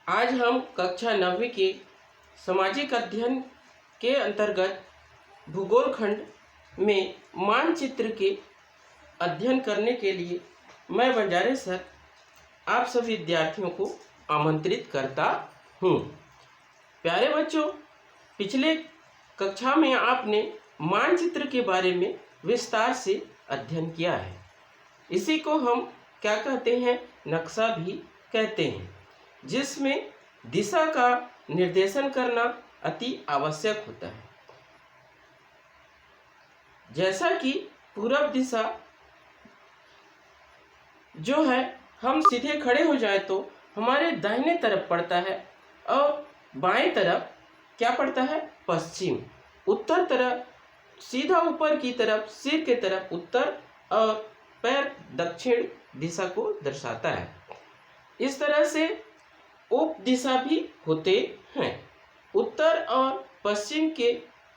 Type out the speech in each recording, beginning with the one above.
आज हम कक्षा 9वीं के सामाजिक अध्ययन के अंतर्गत भूगोल खंड में मानचित्र के अध्ययन करने के लिए मैं बंजारे सर आप सभी विद्यार्थियों को आमंत्रित करता हूँ। प्यारे बच्चों, पिछले कक्षा में आपने मानचित्र के बारे में विस्तार से अध्ययन किया है। इसी को हम क्या कहते हैं? नक्शा भी कहते हैं, जिसमें दिशा का निर्देशन करना अति आवश्यक होता है। जैसा कि पूरब दिशा जो है, हम सीधे खड़े हो जाए तो हमारे दाहिने तरफ पड़ता है और बाएं तरफ क्या पड़ता है? पश्चिम। उत्तर तरफ सीधा ऊपर की तरफ सिर के तरफ उत्तर और पैर दक्षिण दिशा को दर्शाता है। इस तरह से उप दिशा भी होते हैं। उत्तर और पश्चिम के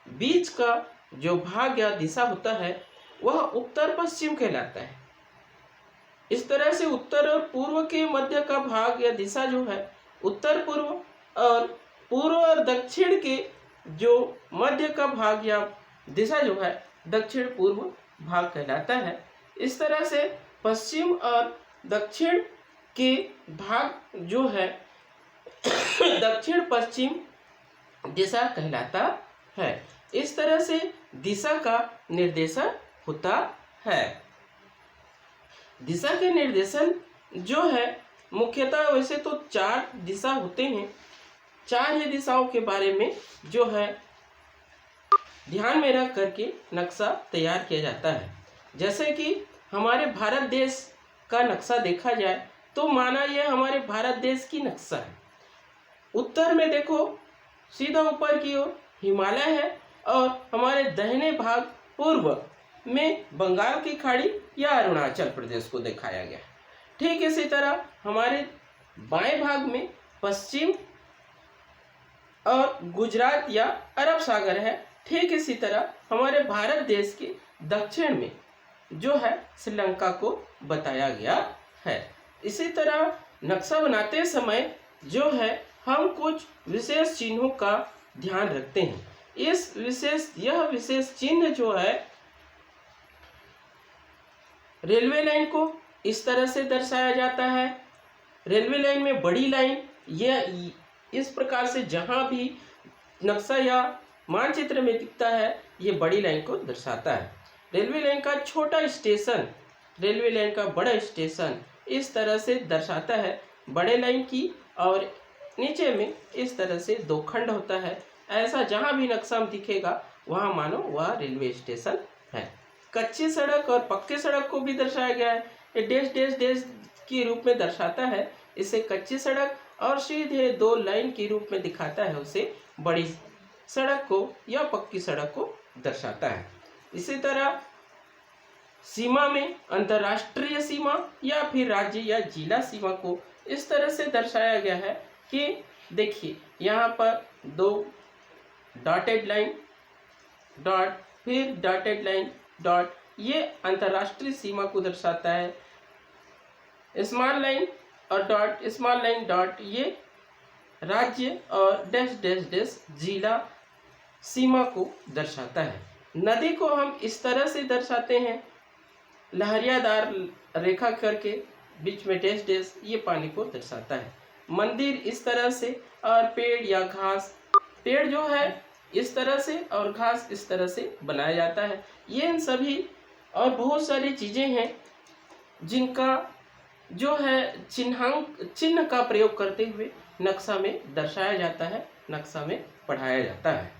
बीच का जो भाग या दिशा होता है वह उत्तर पश्चिम कहलाता है। इस तरह से उत्तर और पूर्व के मध्य का भाग या दिशा जो है उत्तर पूर्व, और पूर्व और दक्षिण के जो मध्य का भाग या दिशा जो है दक्षिण पूर्व भाग कहलाता है। इस तरह से पश्चिम और दक्षिण के भाग जो है दक्षिण पश्चिम दिशा कहलाता है। इस तरह से दिशा का निर्देशन होता है। दिशा के निर्देशन जो है मुख्यतः वैसे तो 4 दिशा होते हैं। 4 ही दिशाओं के बारे में जो है ध्यान में रख करके नक्शा तैयार किया जाता है। जैसे कि हमारे भारत देश का नक्शा देखा जाए तो माना यह हमारे भारत देश की नक्शा है। उत्तर में देखो सीधा ऊपर की ओर हिमालय है और हमारे दाहिने भाग पूर्व में बंगाल की खाड़ी या अरुणाचल प्रदेश को दिखाया गया है। ठीक इसी तरह हमारे बाएं भाग में पश्चिम और गुजरात या अरब सागर है। ठीक इसी तरह हमारे भारत देश के दक्षिण में जो है श्रीलंका को बताया गया है। इसी तरह नक्शा बनाते समय जो है हम कुछ विशेष चिन्हों का ध्यान रखते हैं। यह विशेष चिन्ह जो है रेलवे लाइन को इस तरह से दर्शाया जाता है। रेलवे लाइन में बड़ी लाइन यह इस प्रकार से जहां भी नक्शा या मानचित्र में दिखता है ये बड़ी लाइन को दर्शाता है। रेलवे लाइन का छोटा स्टेशन, रेलवे लाइन का बड़ा स्टेशन इस तरह से दर्शाता है बड़े लाइन की, और नीचे में इस तरह से 2 खंड होता है। ऐसा जहां भी नक्शा में दिखेगा वहां मानो वह रेलवे स्टेशन है। कच्ची सड़क और पक्की सड़क को भी दर्शाया गया है। ये डैश डैश डैश के रूप में दर्शाता है, इसे कच्ची सड़क, और सीधे 2 लाइन के रूप में दिखाता है, उसे बड़ी सड़क को या पक्की सड़क को दर्शाता है। इसी तरह सीमा में अंतर्राष्ट्रीय सीमा या फिर राज्य या जिला सीमा को इस तरह से दर्शाया गया है कि देखिए यहाँ पर 2 डॉटेड लाइन डॉट, फिर डॉटेड लाइन डॉट, ये अंतर्राष्ट्रीय सीमा को दर्शाता है। स्मॉल लाइन और डॉट, स्मॉल लाइन डॉट, ये राज्य, और डैश डैश डैश जिला सीमा को दर्शाता है। नदी को हम इस तरह से दर्शाते हैं, लहरियादार रेखा करके बीच में डैश डैश, ये पानी को दर्शाता है। मंदिर इस तरह से, और पेड़ या घास, पेड़ जो है इस तरह से और घास इस तरह से बनाया जाता है। ये इन सभी और बहुत सारी चीज़ें हैं जिनका जो है चिन्ह का प्रयोग करते हुए नक्शा में दर्शाया जाता है, नक्शा में पढ़ाया जाता है।